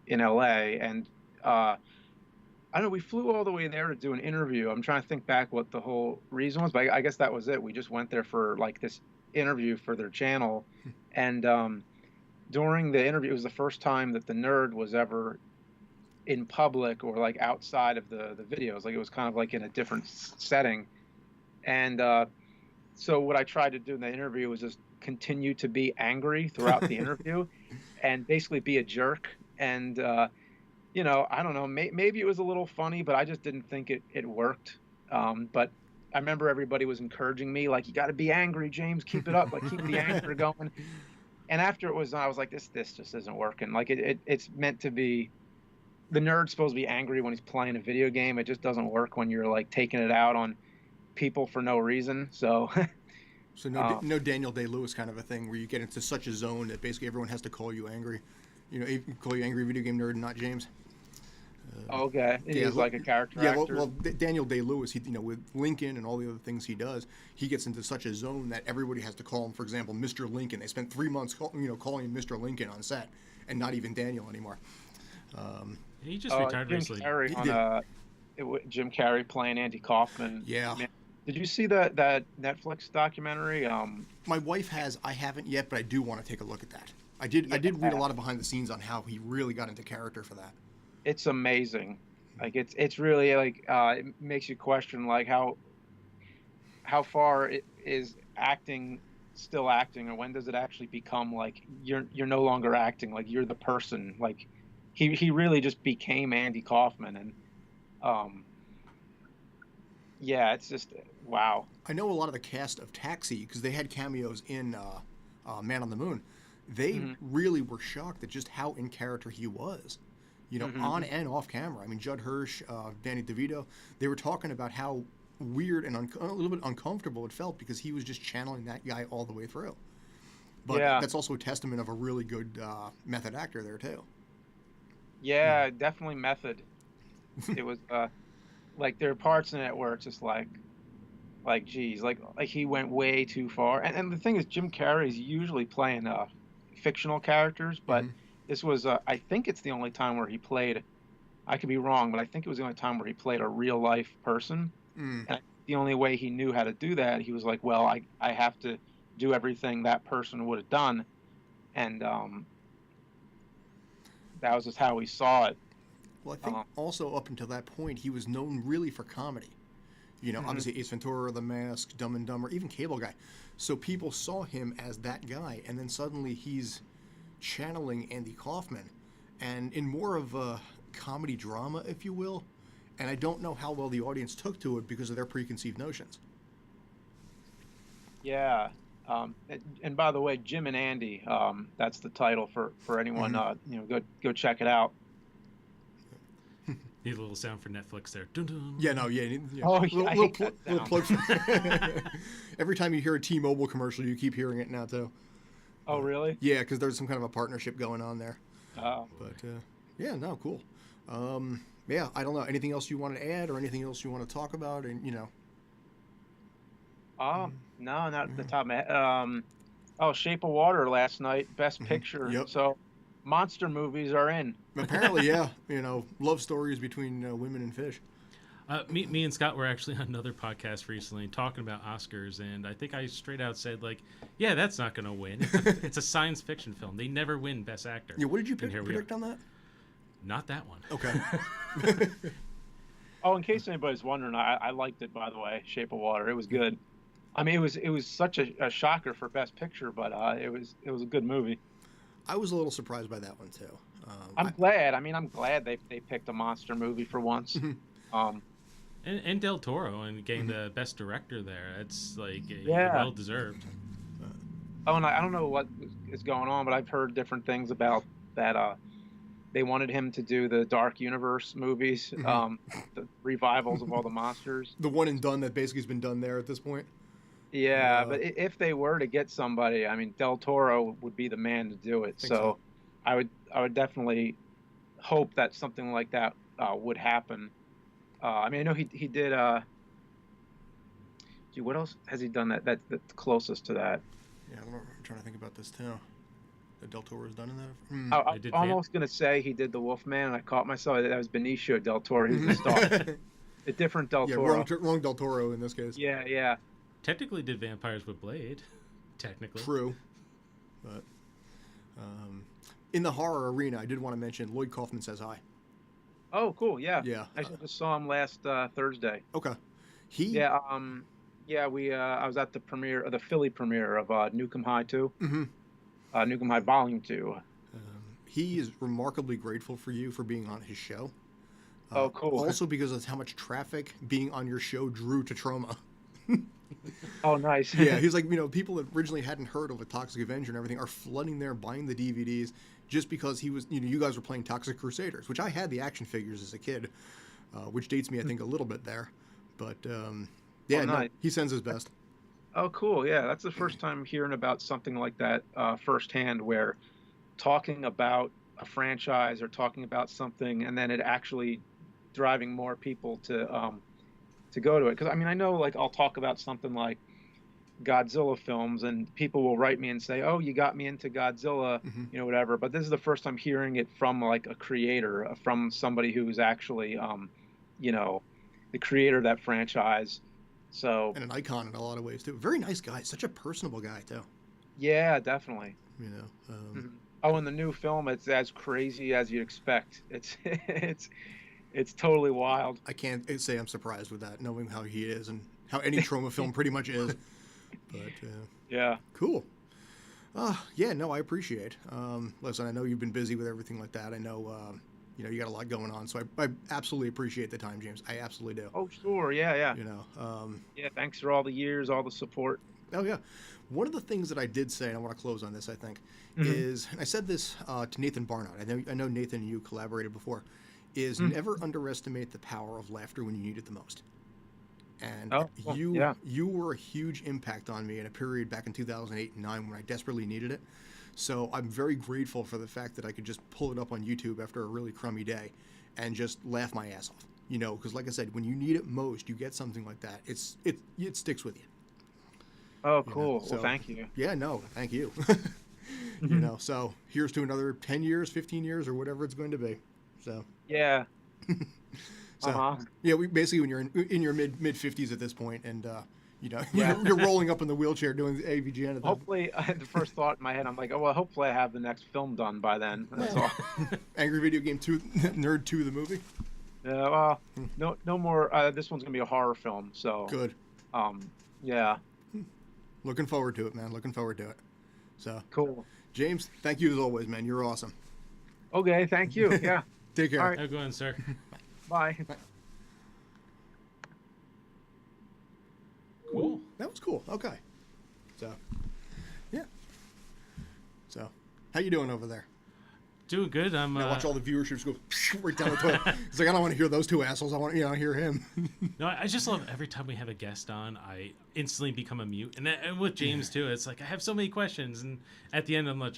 in LA, and I don't know, we flew all the way there to do an interview. I'm trying to think back what the whole reason was, but I guess that was it. We just went there for like this interview for their channel, and during the interview, it was the first time that the Nerd was ever in public or like outside of the videos. Like it was kind of like in a different setting. And so what I tried to do in the interview was just continue to be angry throughout the interview and basically be a jerk. And I don't know, maybe it was a little funny, but I just didn't think it worked. But I remember everybody was encouraging me, like, you got to be angry, James, keep it up, like keep the anger going. And after it was done, I was like, this just isn't working. Like it's meant to be, the nerd's supposed to be angry when he's playing a video game. It just doesn't work when you're like taking it out on people for no reason. So So no Daniel Day-Lewis kind of a thing where you get into such a zone that basically everyone has to call you angry. Call you angry video game nerd and not James. Okay, he's like a character actor. Well, Daniel Day-Lewis, with Lincoln and all the other things he does, he gets into such a zone that everybody has to call him, for example, Mr. Lincoln. They spent 3 months, calling him Mr. Lincoln on set, and not even Daniel anymore. He just retired recently. Jim Carrey playing Andy Kaufman. Yeah. Man, did you see that Netflix documentary? My wife has. I haven't yet, but I do want to take a look at that. I did read a lot of behind the scenes on how he really got into character for that. It's amazing. Like it's really like it makes you question like how far it is acting still acting, or when does it actually become like you're no longer acting, like you're the person. Like he really just became Andy Kaufman, and it's just wow. I know a lot of the cast of Taxi because they had cameos in Man on the Moon. They really were shocked at just how in character he was. On and off camera. I mean, Judd Hirsch, Danny DeVito, they were talking about how weird and a little bit uncomfortable it felt because he was just channeling that guy all the way through. But that's also a testament of a really good method actor there, too. Yeah, definitely method. It was, like, there are parts in it where it's just like, geez, like he went way too far. And the thing is, Jim Carrey's usually playing fictional characters, but this was, I think it's the only time where he played, I could be wrong, but I think it was the only time where he played a real life person. And the only way he knew how to do that, he was like, well, I have to do everything that person would have done. And that was just how he saw it. Well, I think also up until that point, he was known really for comedy. Obviously Ace Ventura, The Mask, Dumb and Dumber, even Cable Guy. So people saw him as that guy, and then suddenly he's channeling Andy Kaufman, and in more of a comedy drama, if you will. And I don't know how well the audience took to it because of their preconceived notions. Yeah. And by the way, Jim and Andy, that's the title for anyone. Go check it out. Need a little sound for Netflix there. Dun, dun. Yeah, no, yeah. Oh, yeah, little plug. Every time you hear a T-Mobile commercial, you keep hearing it now too. Oh, really? Yeah, because there's some kind of a partnership going on there. Oh. But cool. I don't know. Anything else you want to add, or anything else you want to talk about? And no, not at the top of my head. Shape of Water last night, Best Picture. Yep. So, monster movies are in. Apparently, yeah. Love stories between women and fish. Me and Scott were actually on another podcast recently talking about Oscars, and I think I straight out said, like, yeah, that's not going to win. It's a science fiction film. They never win Best Actor. Yeah, what did you predict on that? Not that one. Okay. In case anybody's wondering, I liked it, by the way, Shape of Water. It was good. I mean, it was such a shocker for Best Picture, but it was a good movie. I was a little surprised by that one, too. I'm glad. I mean, I'm glad they picked a monster movie for once. And Del Toro and getting the best director there. It's like well deserved. And I don't know what is going on, but I've heard different things about that. They wanted him to do the Dark Universe movies, the revivals of all the monsters. The one and done that basically has been done there at this point. Yeah, but if they were to get somebody, I mean, Del Toro would be the man to do it. So I would definitely hope that something like that would happen. I mean, I know he did. What else has he done that's closest to that? Yeah, I'm trying to think about this too. That Del Toro's done in that. I'm almost gonna say he did the Wolfman, and I caught myself. That was Benicio Del Toro. He was the star. A different Del Toro. Wrong Del Toro in this case. Yeah. Technically, did Vampires with Blade. Technically. True. But in the horror arena, I did want to mention Lloyd Kaufman Says Hi. Oh, cool. Yeah. Yeah. I just saw him last Thursday. Okay. Yeah, we I was at the premiere, the Philly premiere of Nukem High 2, Mm-hmm. Nukem High Volume 2. He is remarkably grateful for you for being on his show. Oh, cool. Also because of how much traffic being on your show drew to Trauma. Oh, nice. Yeah, he's like, people that originally hadn't heard of a Toxic Avenger and everything are flooding there, buying the DVDs, just because he was, you guys were playing Toxic Crusaders, which I had the action figures as a kid, which dates me, I think, a little bit there. But, yeah, Oh, no, nice. he sends his best. Oh, cool. Yeah, that's the first time hearing about something like that firsthand, where talking about a franchise or talking about something and then it actually driving more people to go to it. Because I mean, I know like I'll talk about something like Godzilla films, and people will write me and say, "Oh, you got me into Godzilla," Hmm. whatever. But this is the first time hearing it from like a creator, from somebody who's actually, you know, the creator of that franchise. So And an icon in a lot of ways, too. Very nice guy. Such a personable guy, too. yeah, definitely. You know, Mhm. Oh, and the new film, it's as crazy as you'd expect. It's it's totally wild. I can't say I'm surprised with that, knowing how he is and how any trauma film pretty much is. But, Yeah. cool. Yeah, no, I appreciate. Listen, I know you've been busy with everything like that. I know, you got a lot going on, so I absolutely appreciate the time, James. I absolutely do. Oh, sure. Yeah, yeah. You know, Yeah, thanks for all the years, all the support. oh yeah. One of the things that I did say, and I want to close on this, I think, Hmm. is, and I said this to Nathan Barnott. I know Nathan and you collaborated before. Is Mm. never underestimate the power of laughter when you need it the most. And Oh, cool. you Yeah. you were a huge impact on me in a period back in 2008 and 9 when I desperately needed it. So I'm very grateful for the fact that I could just pull it up on YouTube after a really crummy day and just laugh my ass off. Because like I said, when you need it most, you get something like that. It sticks with you. Oh, cool. Well, So thank you. yeah, no, thank you. So here's to another 10 years, 15 years, or whatever it's going to be. So Yeah. so Uh-huh. yeah, we basically when you're in your mid 50s at this point, and Yeah. you're rolling up in the wheelchair doing the AVGN at the Hopefully, the first thought in my head, I'm like, oh, well, hopefully I have the next film done by then. That's all. Angry Video Game 2, Nerd 2, the movie. Yeah, well, no more. This one's gonna be a horror film, so Good. um, yeah, Looking forward to it, man. Looking forward to it. So, cool. James, thank you as always, man. You're awesome. Okay, thank you. Yeah, Take care. All right. How going, sir? bye. Cool. That was cool. Okay. So, yeah. So, how you doing over there? Doing good. I'm. Now watch all the viewerships go right down the toilet. It's like I don't want to hear those two assholes. I want to hear him. No, I just love every time we have a guest on, I instantly become a mute. And with James, too, it's like I have so many questions. And at the end, I'm like,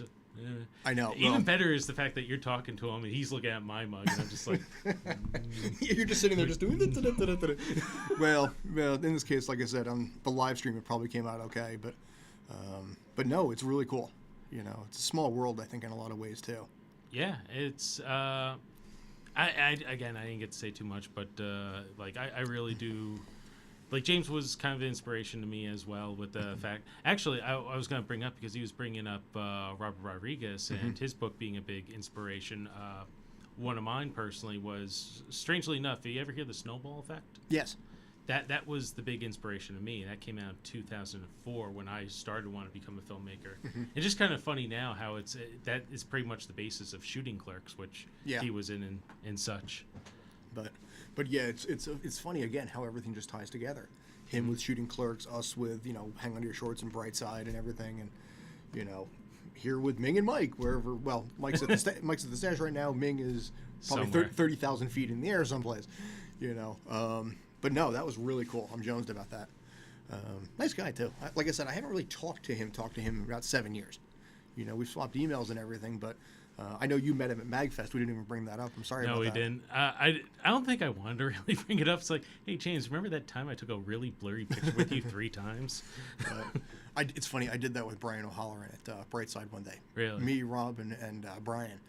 I know. Even well, better is the fact that you're talking to him and he's looking at my mug. And I'm just like, You're just sitting there just doing well, in this case, like I said, on the live stream, it probably came out okay. But no, it's really cool. It's a small world, I think, in a lot of ways, too. yeah, it's. Again, I didn't get to say too much, but I really do. Like James was kind of an inspiration to me as well with the fact. Actually, I was going to bring up because he was bringing up Robert Rodriguez and his book being a big inspiration. One of mine personally was, strangely enough, do you ever hear the Snowball Effect? Yes. That was the big inspiration to me. That came out in 2004 when I started wanting to become a filmmaker. It's just kind of funny now how that is pretty much the basis of Shooting Clerks, which Yeah. he was in and such. But yeah, it's funny again how everything just ties together. Him with Shooting Clerks, us with Hang On to Your Shorts and Brightside and everything, and here with Ming and Mike wherever. Well, Mike's at the Mike's at the stash right now. Ming is probably Somewhere. 30,000 feet in the air someplace. But no, that was really cool. I'm jonesed about that. Nice guy too. Like I said, I haven't really talked to him in about 7 years. We've swapped emails and everything, but I know you met him at MagFest. We didn't even bring that up. I'm sorry about that. No, we didn't. I don't think I wanted to really bring it up. It's like, hey, James, remember that time I took a really blurry picture with you 3 times? It's funny. I did that with Brian O'Halloran at Brightside one day. Really? Me, Rob, and Brian.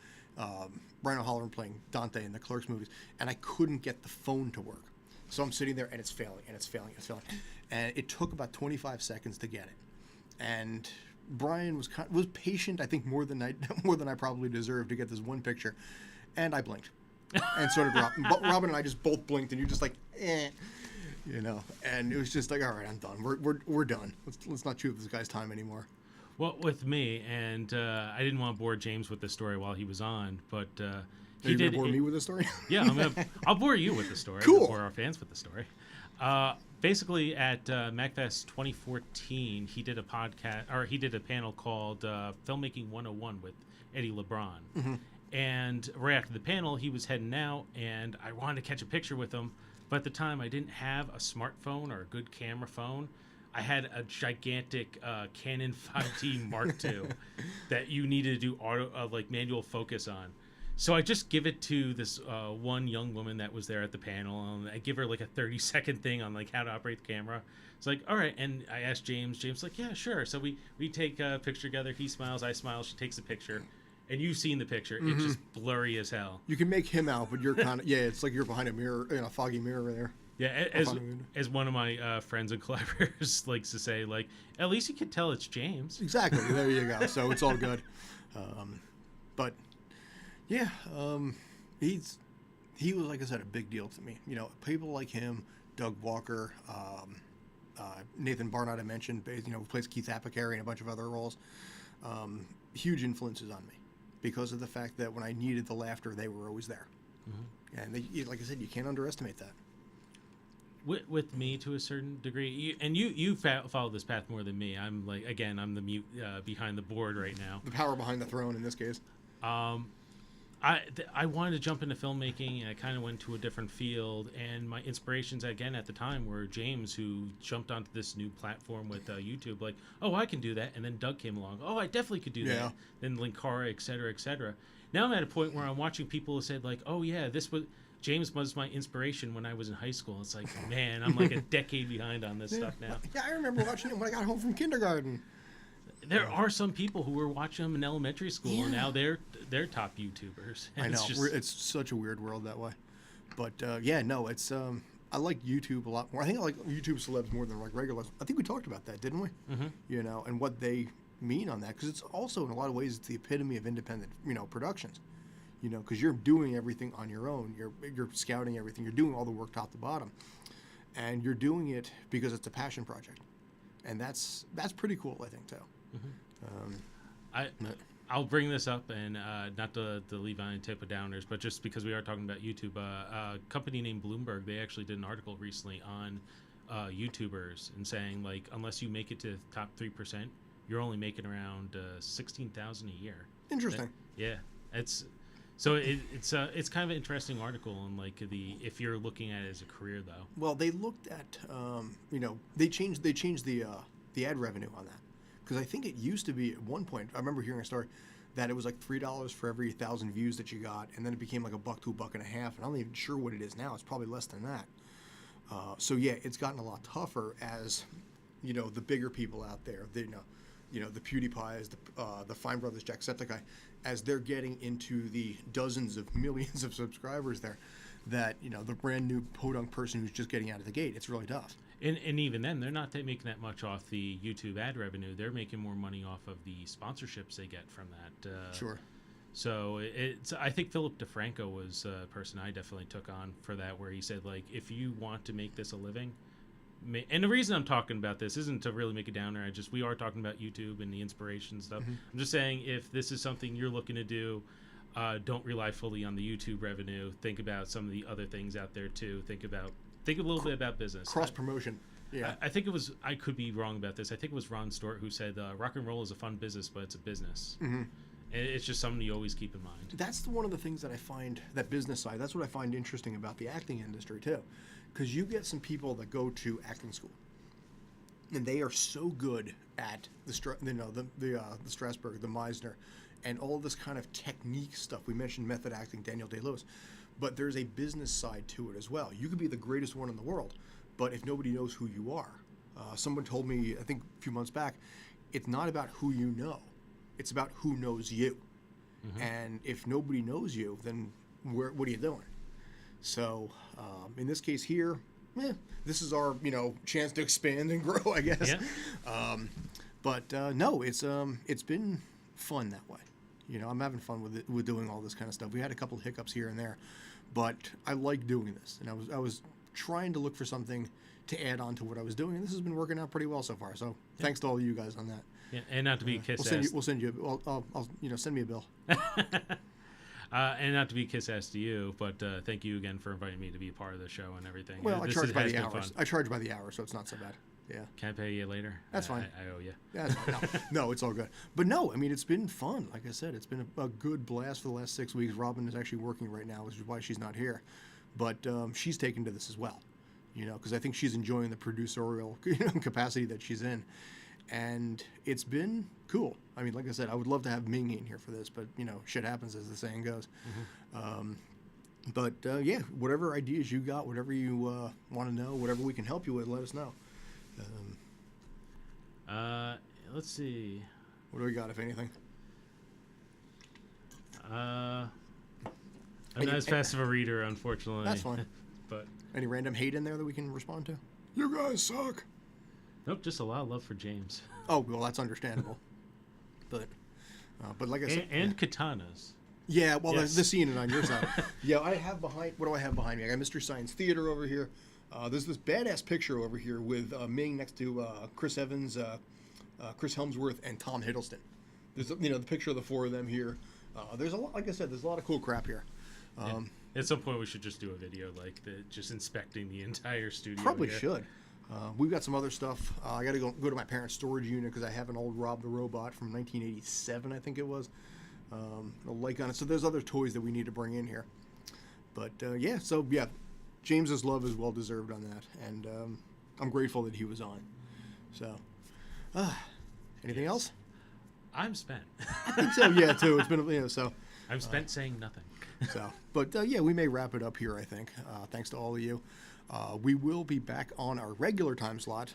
Brian O'Halloran playing Dante in the Clerks movies, and I couldn't get the phone to work. So I'm sitting there, and it's failing, and it's failing, and it's failing. And it took about 25 seconds to get it. And Brian was patient, I think, more than I probably deserved to get this one picture. And I blinked. And so did Rob. Robin and I just both blinked, and you're just like, eh. You know, and it was just like, all right, I'm done. We're done. Let's not chew up this guy's time anymore. Well, with me, and I didn't want to bore James with the story while he was on, but Are you gonna bore me with the story? Yeah, I'll bore you with the story. Cool. I'll bore our fans with the story. Basically, at MacFest 2014, he did a podcast, or he did a panel called Filmmaking 101 with Eddie LeBron. Mm-hmm. And right after the panel, he was heading out, and I wanted to catch a picture with him. But at the time, I didn't have a smartphone or a good camera phone. I had a gigantic Canon 5D Mark II that you needed to do auto, like manual focus on. So I just give it to this one young woman that was there at the panel, and I give her like a 30-second thing on like how to operate the camera. It's like, all right, and I asked James. James like, yeah, sure. So we take a picture together. He smiles, I smile. She takes a picture, and you've seen the picture. Mm-hmm. It's just blurry as hell. You can make him out, but you're kind of it's like you're behind a mirror, in a foggy mirror there. Yeah, as one of my friends and collaborators likes to say, like, at least you can tell it's James. Exactly. There you go. So it's all good. But yeah, he was, like I said, a big deal to me. You know, people like him, Doug Walker, Nathan Barnott I mentioned, you know, who plays Keith Apicary and a bunch of other roles. Huge influences on me because of the fact that when I needed the laughter, they were always there. Mm-hmm. And they, like I said, you can't underestimate that. With me to a certain degree, you follow this path more than me. I'm like, again, I'm the mute behind the board right now. The power behind the throne in this case. I wanted to jump into filmmaking, and I kind of went to a different field. And my inspirations again at the time were James, who jumped onto this new platform with YouTube. Like, oh, I can do that. And then Doug came along. Oh, I definitely could do that. Then Linkara, et cetera, et cetera. Now I'm at a point where I'm watching people who said like, oh yeah, James was my inspiration when I was in high school. It's like, man, I'm like a decade behind on this stuff now. Yeah, I remember watching it when I got home from kindergarten. There are some people who were watching them in elementary school, and now they're top YouTubers. I know. It's such a weird world that way. But, yeah, no, it's... I like YouTube a lot more. I think I like YouTube celebs more than like regular. I think we talked about that, didn't we? Mm-hmm. You know, and what they mean on that. Because it's also, in a lot of ways, it's the epitome of independent, you know, productions. You know, because you're doing everything on your own. You're scouting everything. You're doing all the work top to bottom, and you're doing it because it's a passion project, and that's pretty cool, I think, too. Mm-hmm. I'll bring this up, and not to leave on any type of downers, but just because we are talking about YouTube, a company named Bloomberg, they actually did an article recently on YouTubers and saying like, unless you make it to top 3%, you're only making around $16,000 a year. Interesting. It's kind of an interesting article on like if you're looking at it as a career though. Well, they looked at you know, they changed the ad revenue on that, because I think it used to be at one point, I remember hearing a story that it was like $3 for every 1,000 views that you got, and then it became like $1 to $1.50, and I'm not even sure what it is now. It's probably less than that. So yeah, it's gotten a lot tougher as, you know, the bigger people out there, you know, the PewDiePies, the Fine Brothers, Jacksepticeye, as they're getting into the dozens of millions of subscribers there, that, you know, the brand new podunk person who's just getting out of the gate, it's really tough. And even then, they're not making that much off the YouTube ad revenue. They're making more money off of the sponsorships they get from that. Sure. So I think Philip DeFranco was a person I definitely took on for that, where he said, like, if you want to make this a living, and the reason I'm talking about this isn't to really make a downer. We are talking about YouTube and the inspiration stuff. Mm-hmm. I'm just saying, if this is something you're looking to do, don't rely fully on the YouTube revenue. Think about some of the other things out there too. Think a little bit about business. Cross promotion. Yeah. I think it was, I could be wrong about this, I think it was Ron Stewart who said rock and roll is a fun business, but it's a business. Mm-hmm. And it's just something you always keep in mind. That's one of the things that I find, that business side, that's what I find interesting about the acting industry too. Because you get some people that go to acting school, and they are so good at the Strasberg, the Meisner, and all this kind of technique stuff. We mentioned method acting, Daniel Day-Lewis, but there's a business side to it as well. You could be the greatest one in the world, but if nobody knows who you are, someone told me, I think a few months back, it's not about who you know, it's about who knows you. Mm-hmm. And if nobody knows you, then what are you doing? So in this case here, this is our chance to expand and grow, I guess. Yeah. But no, it's been fun that way. I'm having fun with doing all this kind of stuff. We had a couple of hiccups here and there, but I like doing this. And I was trying to look for something to add on to what I was doing, and this has been working out pretty well so far. So thanks to all you guys on that. Yeah, and not to be kiss ass. We'll send you. I'll send me a bill. And not to be kiss ass to you, but thank you again for inviting me to be a part of the show and everything. Well, I charge by the hour. I charge by the hour, so it's not so bad. Yeah. Can I pay you later? That's fine. I owe you. Yeah, that's fine. No, it's all good. But no, I mean, it's been fun. Like I said, it's been a good blast for the last 6 weeks. Robin is actually working right now, which is why she's not here. But she's taken to this as well, because I think she's enjoying the producerial capacity that she's in. And it's been cool. I mean, like I said, I would love to have Ming in here for this, but, shit happens, as the saying goes. But yeah, whatever ideas you got, whatever you want to know, whatever we can help you with, let us know. Let's see. What do we got, if anything? I'm not as fast of a reader, unfortunately. That's fine. But any random hate in there that we can respond to? You guys suck. Nope, just a lot of love for James. Oh, well, that's understandable. but like I said, and katanas. Yeah, well, Yes. the scene on your side. Yeah, I have behind. What do I have behind me? I got Mystery Science Theater over here. There's this badass picture over here with Ming next to Chris Evans, Chris Helmsworth, and Tom Hiddleston. There's the picture of the four of them here. There's a lot, like I said, there's a lot of cool crap here. Yeah. At some point, we should just do a video like just inspecting the entire studio. Probably here. should. We've got some other stuff. I got to go to my parents' storage unit because I have an old Rob the Robot from 1987, I think it was. A like on it. So there's other toys that we need to bring in here. But yeah, so yeah, James's love is well deserved on that, and I'm grateful that he was on. So, anything else? I'm spent. I think so. Yeah, too. It's been so. I'm spent saying nothing. So, but yeah, we may wrap it up here, I think. Thanks to all of you. We will be back on our regular time slot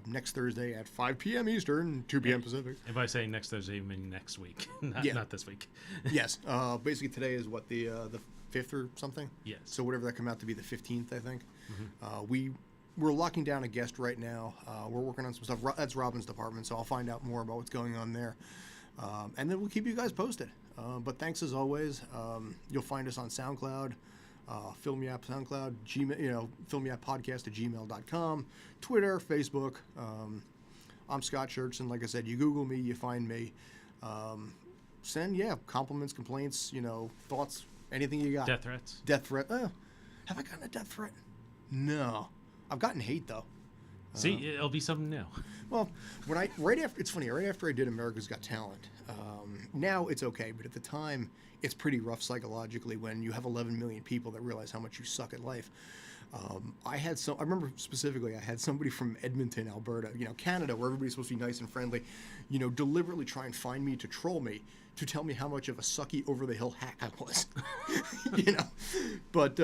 next Thursday at 5 p.m. Eastern, 2 p.m. Pacific. If I say next Thursday, I mean next week, not this week. Yes. Basically, today is what, the 5th or something? Yes. So whatever that come out to be, the 15th, I think. Mm-hmm. We're locking down a guest right now. We're working on some stuff. That's Robin's department, so I'll find out more about what's going on there. And then we'll keep you guys posted. But thanks as always. You'll find us on SoundCloud, FilmYAP SoundCloud, Gmail, FilmYAP podcast at gmail.com, Twitter, Facebook. I'm Scott Churchson. Like I said, you Google me, you find me. Send compliments, complaints, thoughts, anything you got. Death threats. Death threat. Have I gotten a death threat? No. I've gotten hate though. See, it'll be something new. Well, it's funny. Right after I did America's Got Talent, now it's okay, but at the time, it's pretty rough psychologically when you have 11 million people that realize how much you suck at life. I remember specifically, I had somebody from Edmonton, Alberta, Canada, where everybody's supposed to be nice and friendly, deliberately try and find me to troll me, to tell me how much of a sucky over the hill hack I was, But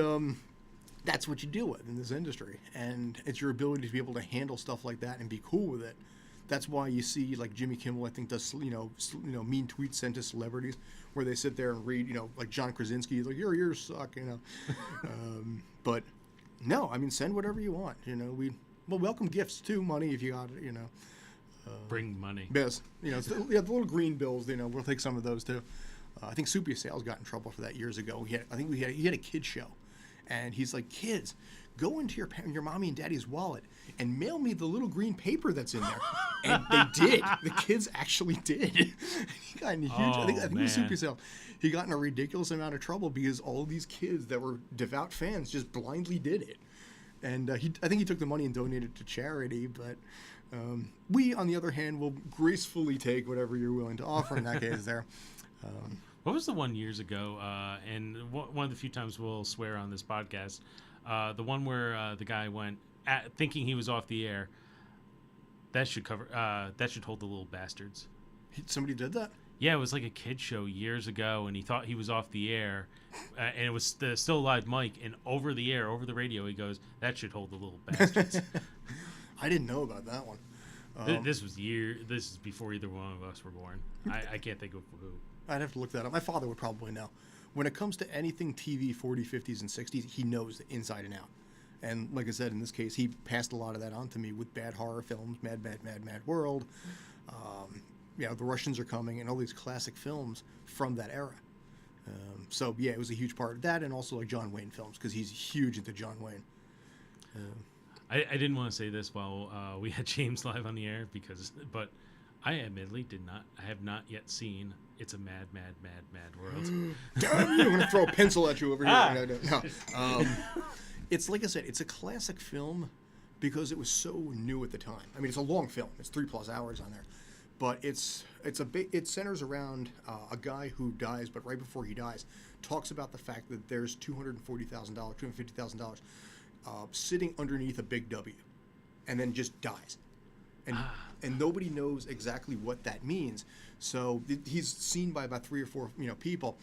that's what you deal with in this industry, and it's your ability to be able to handle stuff like that and be cool with it. That's why you see, like, Jimmy Kimmel, I think, does mean tweets sent to celebrities, where they sit there and read, like John Krasinski, like, your ears suck, But no, I mean, send whatever you want. We'll welcome gifts too, money if you got it. Bring money. Yes, the little green bills. We'll take some of those too. I think Soupy Sales got in trouble for that years ago. He had a kid show. And he's like, kids, go into your mommy and daddy's wallet and mail me the little green paper that's in there. And they did. The kids actually did. He got in a huge. I think it was Soupy Sale. He got in a ridiculous amount of trouble because all these kids that were devout fans just blindly did it. And I think he took the money and donated it to charity. But we, on the other hand, will gracefully take whatever you're willing to offer in that case there. What was the one years ago? And one of the few times we'll swear on this podcast, the one where the guy went thinking he was off the air. That should cover. That should hold the little bastards. Somebody did that? Yeah, it was like a kid show years ago, and he thought he was off the air, and it was still a live mic, and over the air, over the radio, he goes, "That should hold the little bastards." I didn't know about that one. This is before either one of us were born. I can't think of who. I'd have to look that up. My father would probably know. When it comes to anything TV 40s, 50s, and 60s, he knows the inside and out. And like I said, in this case, he passed a lot of that on to me with bad horror films, Mad World. The Russians Are Coming, and all these classic films from that era. So, yeah, it was a huge part of that, and also like John Wayne films, because he's huge into John Wayne. I didn't want to say this while we had James live on the air but I admittedly I have not yet seen It's a Mad, Mad, Mad, Mad World. Damn you! I'm gonna throw a pencil at you over here. No. It's like I said, it's a classic film because it was so new at the time. I mean, it's a long film. It's 3+ hours on there, but it centers around a guy who dies, but right before he dies, talks about the fact that there's $250,000 sitting underneath a big W, and then just dies, and nobody knows exactly what that means. So he's seen by about 3 or 4 people,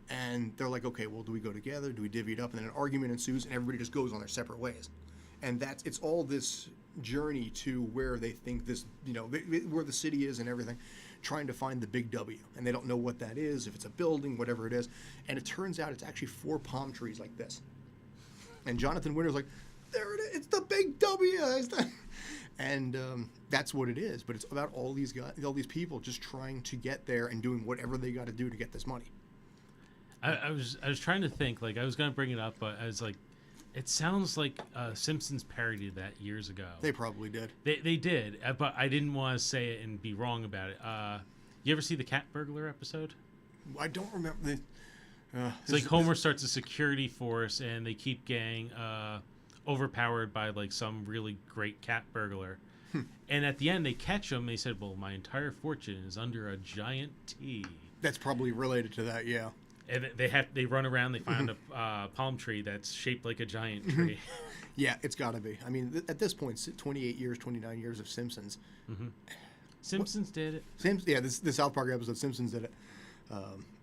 and they're like, okay, well, do we go together? Do we divvy it up? And then an argument ensues, and everybody just goes on their separate ways. And it's all this journey to where they think this, where the city is and everything, trying to find the big W. And they don't know what that is, if it's a building, whatever it is. And it turns out it's actually 4 palm trees like this. And Jonathan Winter's like, there it is, it's the big W. And that's what it is. But it's about all these guys, all these people just trying to get there and doing whatever they got to do to get this money. I was trying to think, like, I was going to bring it up, but I was like, it sounds like Simpsons parodied that years ago. They probably did. They did, but I didn't want to say it and be wrong about it. You ever see the Cat Burglar episode? I don't remember. It's like Homer starts a security force, and they keep getting overpowered by like some really great cat burglar. And at the end, they catch him. They said, "Well, my entire fortune is under a giant T." That's probably related to that, yeah. And they run around. They find a palm tree that's shaped like a giant tree. Yeah, it's got to be. I mean, at this point, 28 years, 29 years of Simpsons. Simpsons did it. The South Park episode, Simpsons did it.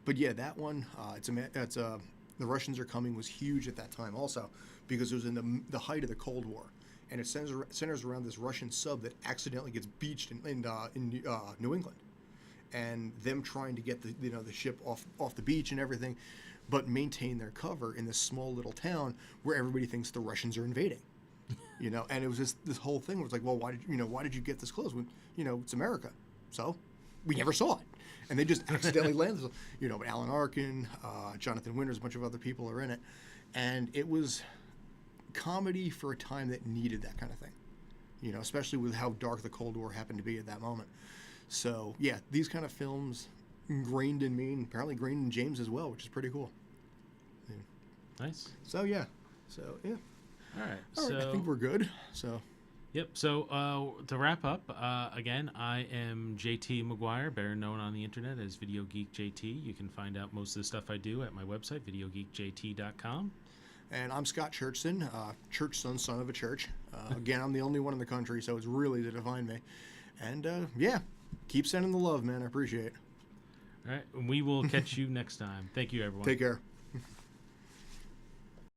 But yeah, that one, The Russians Are Coming was huge at that time also, because it was in the height of the Cold War. And it centers around this Russian sub that accidentally gets beached in New England. And them trying to get the ship off the beach and everything, but maintain their cover in this small little town where everybody thinks the Russians are invading. And it was just this whole thing where it's like, well, why did you get this close when it's America? So we never saw it, and they just accidentally landed. But Alan Arkin, Jonathan Winters, a bunch of other people are in it, and it was comedy for a time that needed that kind of thing. Especially with how dark the Cold War happened to be at that moment. So, yeah, these kind of films ingrained in me, and apparently ingrained in James as well, which is pretty cool. Yeah. Nice. So, yeah. All right. So, I think we're good. So. Yep. So, to wrap up, again, I am JT McGuire, better known on the internet as Video Geek JT. You can find out most of the stuff I do at my website, videogeekjt.com. And I'm Scott Churchson, church son of a church. Again, I'm the only one in the country, so it's really to define me. And, yeah. Keep sending the love, man. I appreciate it. All right. We will catch you next time. Thank you, everyone. Take care.